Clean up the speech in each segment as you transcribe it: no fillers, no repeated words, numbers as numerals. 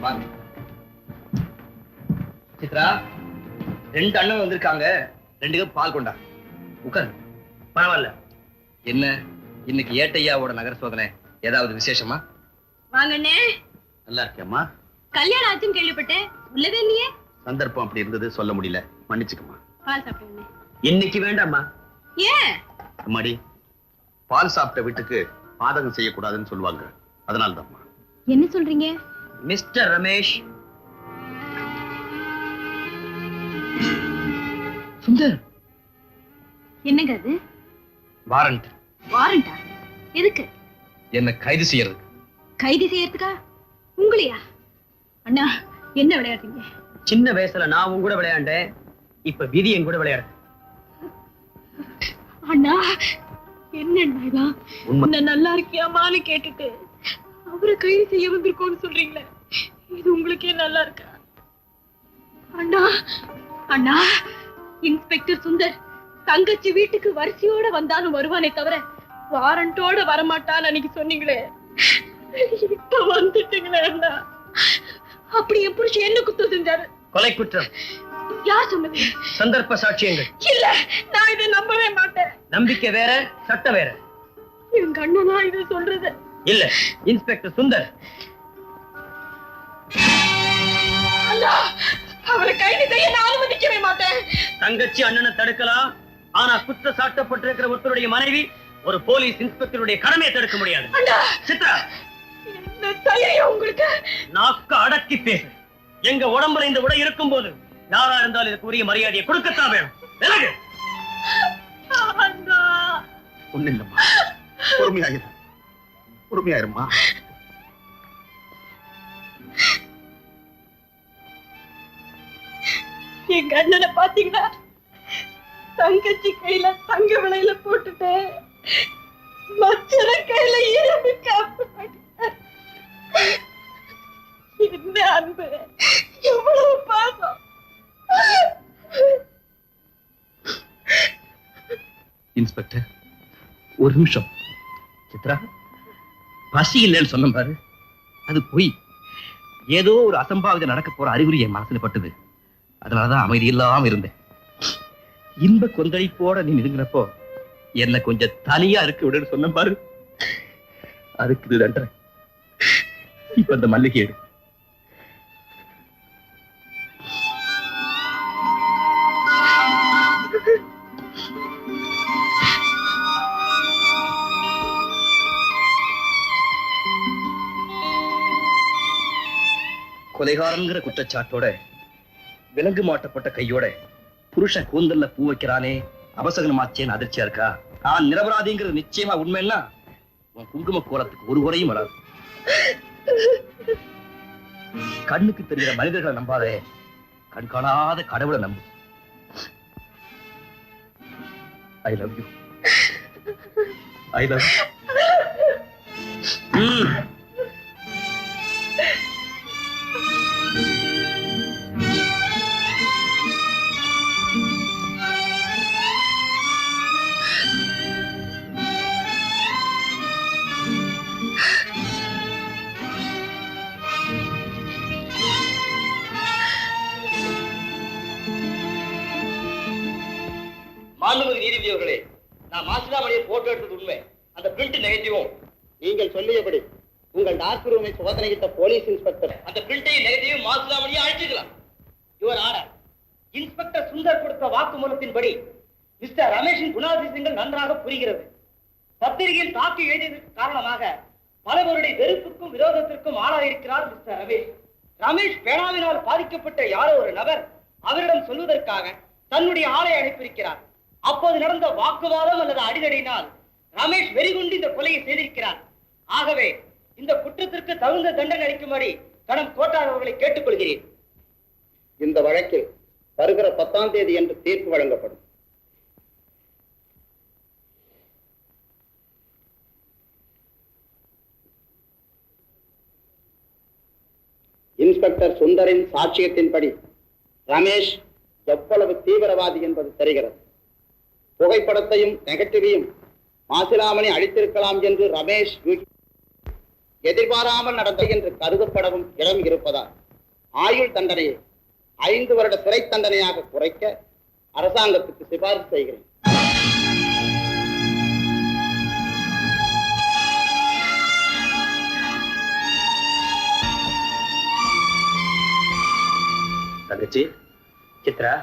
வாங்க சித்ரா, 2 அண்ணன் வந்திருக்காங்க, 2 கப் பால் கொண்டா. உட்காரு. பரவாயில்ல. என்ன இன்னைக்கு ஏட்டையாவோட நகர சோதனை ஏதாவது விசேஷமா? வாங்கண்ணே. நல்லா இருக்கேம்மா. கல்யாணம் ஆச்சுன்னு கேள்விப்பட்டேன், சொல்லவே இல்லையே. சந்தர்ப்பம் அப்படி இருந்தது, சொல்ல முடியல, மன்னிச்சுக்கம்மா. பால் சாப்பிடுங்க. இன்னைக்கு வேண்டாம்மா. ஏன்? அம்மாடி, பால் சாப்பிட்ட வீட்டுக்கு பாதகம் செய்யக்கூடாதுன்னு சொல்லுவாங்க, அதனால தான்மா. என்ன சொல்றீங்க? மிஸ்டர் ரமேஷ். சுந்தர், என்னங்க அது? வாரண்ட். வாரண்டா? எதுக்கு? என்ன கைது செய்யறதுக்கு. கைது செய்யறதுக்கா? உங்களையா? அண்ணா, என்ன விளையாடுறீங்க? சின்ன வயசுல நான் உன் கூட விளையாண்டேன், இப்ப விதி என் கூட விளையாடு. அண்ணா, என்னண்ணா உன்னை நல்லா இருக்கியாமான்னு கேட்டுட்டு அவரை கைது செய்ய வந்திருக்கோன்னு சொல்றீங்களே, இது உங்களுக்கே நல்லா இருக்கா? அண்ணா அண்ணா, இன்ஸ்பெக்டர் சுந்தர் தங்கச்சி வீட்டுக்கு வரிசையோட வந்தாலும் வருவானே தவிர வாரண்டோட வரமாட்டான்னு அன்னைக்கு சொன்னீங்களே, இப்ப வந்துட்டீங்களே அண்ணா. அப்படி என் புருஷன் என்ன குத்தம் செஞ்சாரு? கொலை குற்றம். யார் சொன்னது? சந்தர்ப்ப சாட்சியங்கள். இல்ல, நான் இதை நம்பவே மாட்டேன். நம்பிக்கை வேற, சட்டம் வேற. என் கண்ணனா இதை சொல்றது? இல்ல, இன்ஸ்பெக்டர் சுந்தர். அண்ணா, அவரை கைது செய்ய நான் அனுமதிக்கவே மாட்டேன். தங்கச்சி அண்ணனை தடுக்கலாம், ஆனா குற்ற சாட்டப்பட்டிருக்கிற ஒருத்தருடைய மனைவி ஒரு போலீஸ் இன்ஸ்பெக்டருடைய கடமையை தடுக்க முடியாது. சித்ரா, என்ன தைரியம் உங்களுக்கு? நாக்க அடக்கி பேசு. எங்க உடம்புல இந்த உடை இருக்கும் போது யாரா இருந்தாலும் இதுக்கு உரிய மரியாதையை கொடுக்கத்தான் வேணும். ஒண்ணு இல்லம்மா, பொறுமையாயிருமா. எங்க அண்ணனை பாத்தீங்களா? தங்கச்சி கையில தங்க விலையில போட்டுட்டு மச்சர கையில இரும்பு காப்பு. என்ன அன்பு, எவ்வளவு பாசம். இன்ஸ்பெக்டர், ஒரு நிமிஷம். சித்ரா, பசி இல்லைன்னு சொன்ன பாரு, அது பொய். ஏதோ ஒரு அசம்பாவிதம் நடக்க போற அறிகுறி என் மனசுல பட்டது, அதனாலதான் அமைதி இல்லாம இருந்தேன். இன்ப கொந்தளிப்போட நீ நெருங்கினப்போ என்ன கொஞ்சம் தனியா இருக்கு விடுன்னு சொன்ன பாரு, அதுக்கு இது தண்டனை. இப்ப இந்த மல்லிகை எடு. கொலைகாரங்கிற குற்றச்சாட்டோட விலங்கு மாட்டப்பட்ட கையோட புருஷன் கூந்தல்ல பூ வைக்கிறானே, அபசகனமாச்சேன்னு அதிர்ச்சியா இருக்கா? நான் நிரபராதிங்கிறது நிச்சயமா உண்மைன்னா உன் குங்கும கோலத்துக்கு ஒரு குறையும் வராது. கண்ணுக்கு தெரிகிற மனிதர்களை நம்பாதே, கண் காணாத கடவுளை நம்பு. I love you. I love you. மாண்புமிகு நீதிபதி அவர்களே, நான் மாசிலாமணியை போட்டோ எடுத்தது உண்மை. அந்த பிரிண்ட் நெகட்டிவும் நீங்கள் சொல்லியபடி உங்கள் டார்க் ரூமை சோதனையிட்ட போலீஸ் இன்ஸ்பெக்டர் அந்த பிரிண்டையும் நெகட்டிவும் மாசிலாமணியை அழைச்சிக்கலாம். யுவர் ஆனர், இன்ஸ்பெக்டர் சுந்தர் கொடுத்த வாக்குமூலத்தின்படி மிஸ்டர் ரமேஷின் குணாதிசயங்கள் நன்றாக புரிகிறது. பத்திரிகையில் தாக்கி எழுதியதற்கு காரணமாக பலவருடைய வெறுப்புக்கும் விரோதத்திற்கும் ஆளாயிருக்கிறார் மிஸ்டர் ரமேஷ். ரமேஷ் பேனாவினால் பாதிக்கப்பட்ட யாரோ ஒரு நபர் அவரிடம் சொல்வதற்காக தன்னுடைய ஆளை அனுப்பியிருக்கிறார். அப்போது நடந்த வாக்குவாதம் அல்லது அடிதடியினால் ரமேஷ் வெறிகொண்டு இந்த கொலையை செய்திருக்கிறார். ஆகவே இந்த குற்றத்திற்கு தகுந்த தண்டனை அளிக்கும்படி கடம் கோட்டார் அவர்களை கேட்டுக்கொள்கிறேன். இந்த வழக்கில் வருகிற 10ஆம் தேதி என்று தீர்ப்பு வழங்கப்படும். இன்ஸ்பெக்டர் சுந்தரின் சாட்சியத்தின்படி ரமேஷ் எவ்வளவு தீவிரவாதி என்பது தெரிகிறது. புகைப்படத்தையும் நெகட்டிவையும் மாசிலாமணி அளித்திருக்கலாம் என்று ரமேஷ் எதிர்பாராமல் நடந்த என்று கருதப்படவும் இடம் இருப்பதால் ஆயுள் தண்டனையை 5 வருட சிறை தண்டனையாக குறைக்க அரசாங்கத்துக்கு சிபாரிசு செய்கிறேன். தங்கச்சி சித்ரா,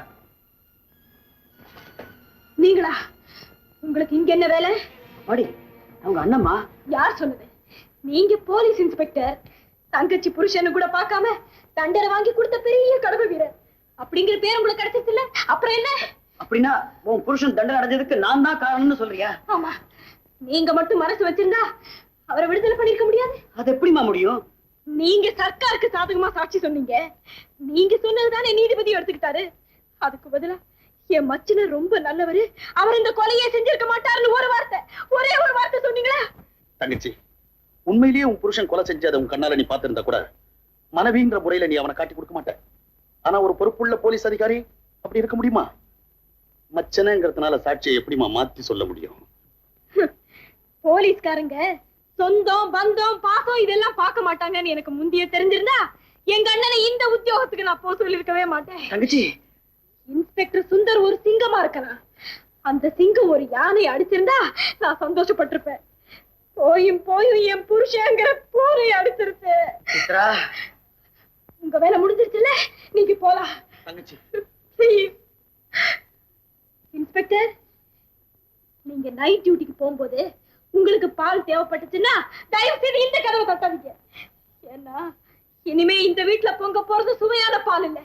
நீங்களா? உங்களுக்கு இங்க என்ன வேலை? அடி அவங்க அண்ணம்மா. யார் சொன்னது? நீங்க போலீஸ் இன்ஸ்பெக்டர். தங்கச்சி புருஷன்னு கூட பார்க்காம தண்டனை வாங்கி கொடுத்த பெரிய கடவுள் வீரர் அப்படிங்கிற பேர் உங்களுக்கு கிடைச்சிச்சு இல்ல? அப்புறம் என்ன? அப்படின்னா உன் புருஷன் தண்டனை அடைஞ்சதுக்கு நான் தான் காரணம்னு சொல்றியா? ஆமா, நீங்க மட்டும் மனசு வச்சிருந்தா அவரை விடுதலை பண்ணிருக்க முடியாது. அது எப்படிமா முடியும்? நீங்க சர்க்காருக்கு சாதகமா சாட்சி சொன்னீங்க. நீங்க சொன்னதுதானே நீதிபதி எடுத்துக்கிட்டாரு. அதுக்கு பதிலா என் மச்சினர் ரொம்ப நல்லவரு, அவர் இந்த கொலையை செஞ்சிருக்க மாட்டாருன்னு ஒரே ஒரு வார்த்தை சொன்னீங்களா? தங்கச்சி, உண்மையிலேயே உன் புருஷன் கொலை செஞ்சு அதை உன் கண்ணால நீ பார்த்திருந்தா கூட மனைவின்ற முறையில நீ அவனை காட்டி கொடுக்க மாட்ட. ஆனா ஒரு பொறுப்புள்ள போலீஸ் அதிகாரி அப்படி இருக்க முடியுமா? மச்சனங்கிறதுனால சாட்சியை எப்படிமா மாத்தி சொல்ல முடியும்? போலீஸ்காரங்க சொந்தம் பந்தம் பாசம் இதெல்லாம் பார்க்க மாட்டாங்கன்னு எனக்கு முந்தைய தெரிஞ்சிருந்தா எங்க அண்ணனை இந்த உத்தியோகத்துக்கு நான் போக சொல்லிருக்கவே மாட்டேன். தங்கச்சி, இன்ஸ்பெக்டர் சுந்தர் ஒரு சிங்கமா இருக்கலாம். அந்த சிங்கம் ஒரு யானை அடிச்சிருந்தா நான் சந்தோஷப்பட்டிருப்பேன். போயும் என் புருஷங்கிற பூரை அடிச்சிருச்சு. சித்ரா, உங்க வேலை முடிஞ்சிருச்சுல்ல, நீங்க போலாம். தங்கச்சி Please. இன்ஸ்பெக்டர், நீங்க நைட் டியூட்டிக்கு போகும்போது உங்களுக்கு பால் தேவைப்பட்டுச்சுன்னா தயவு செய்து இந்த கதவை தட்டாதீங்க. ஏன்னா இனிமே இந்த வீட்டுல பொங்க போறது சுவையான பால் இல்ல,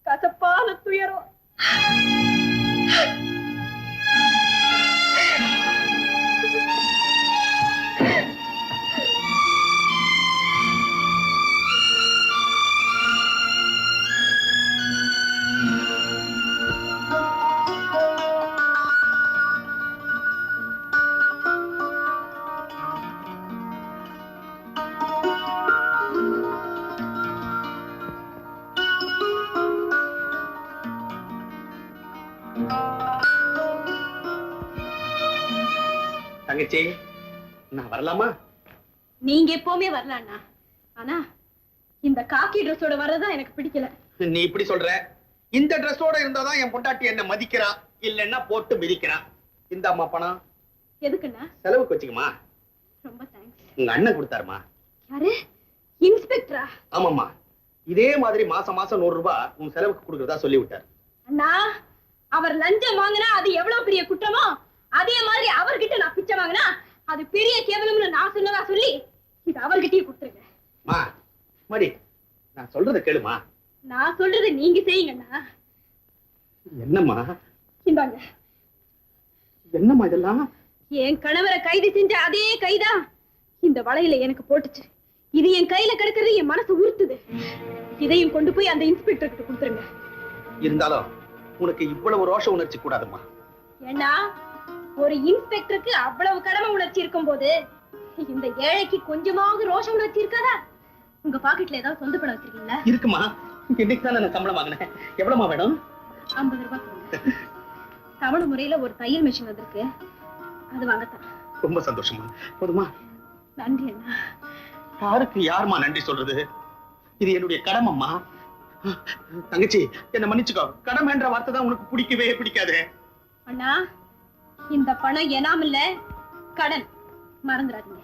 கசப்பான துயரம். தங்கச்சி, நான் வரலாமா? நீங்க எப்பவுமே வரலாம்னா, ஆனா இந்த காக்கி ட்ரெஸ்ஸோட வர்றதா எனக்கு பிடிக்கல. நீ இப்படி சொல்ற? இந்த ட்ரெஸ்ஸோட இருந்தாதான் என் பொண்டாட்டி என்ன மதிக்கிறா, இல்லன்னா போட்டு மிதிக்கிறா. இந்த அம்மா பணம் எதுக்குன்னா? செலவுக்கு வச்சுக்கமா. ரொம்ப தேங்க்ஸ். உங்க அண்ணன் கொடுத்தாருமா. யாரு? இன்ஸ்பெக்டரா? ஆமாம்மா, இதே மாதிரி மாசம் மாசம் 100 ரூபாய் உன் செலவுக்கு கொடுக்கறதா சொல்லி விட்டார். அண்ணா, அவர் லஞ்சம் வாங்கினா அது எவ்வளவு பெரிய குற்றமோ அதே மாதிரி அவர்கிட்ட நான் பிச்சை வாங்கினா அது பெரிய கேவலம்னு நான் சொன்னதா சொல்லி இது அவர்கிட்டயே கொடுத்துருங்க. மா மடி, நான் சொல்றத கேளுமா. நான் சொல்றது நீங்க செய்யுங்கண்ணா. என்னம்மா? இந்தாங்க. என்னம்மா இதெல்லாம்? என் கணவரை கைது செஞ்ச அதே கைதா இந்த வளையல எனக்கு போட்டுச்சு. இது என் கையில கிடக்கிறது என் மனசு உறுத்துது. இதையும் கொண்டு போய் அந்த இன்ஸ்பெக்டர் கிட்ட கொடுத்துருங்க. இருந்தாலும் உனக்கு இவ்வளவு ரோஷ உணர்ச்சி கூடாதுமா. ஏன்னா ஒரு இன்ஸ்பெக்டருக்கு அவ்வளவு கடமை உணர்ச்சி இருக்கும் போது இந்த ஏழைக்கு கொஞ்சமாவது ரோஷ உணர்ச்சி இருக்காதா? உங்க பாக்கெட்ல ஏதாவது சொந்த பணம் வச்சிருக்கீங்களா? இருக்குமா, இன்னைக்கு தான் நான் சம்பளம் வாங்கினேன். எவ்வளவுமா வேணும்? 50 ரூபாய் கொடுங்க. தமிழ் முறையில ஒரு தையல் மிஷின் வந்திருக்கு, அது வாங்கத்தான். ரொம்ப சந்தோஷமா. போதுமா? நன்றி அண்ணா. யாருக்கு யாருமா நன்றி சொல்றது? இது என்னுடைய கடமைம்மா. தங்கச்சி, என்ன மன்னிச்சுக்கோ. கடமைன்ற வார்த்தை தான் உனக்கு பிடிக்கவே பிடிக்காது. அண்ணா, இந்த பணம் எனாம் இல்ல, கடன். மறந்துடாதீங்க.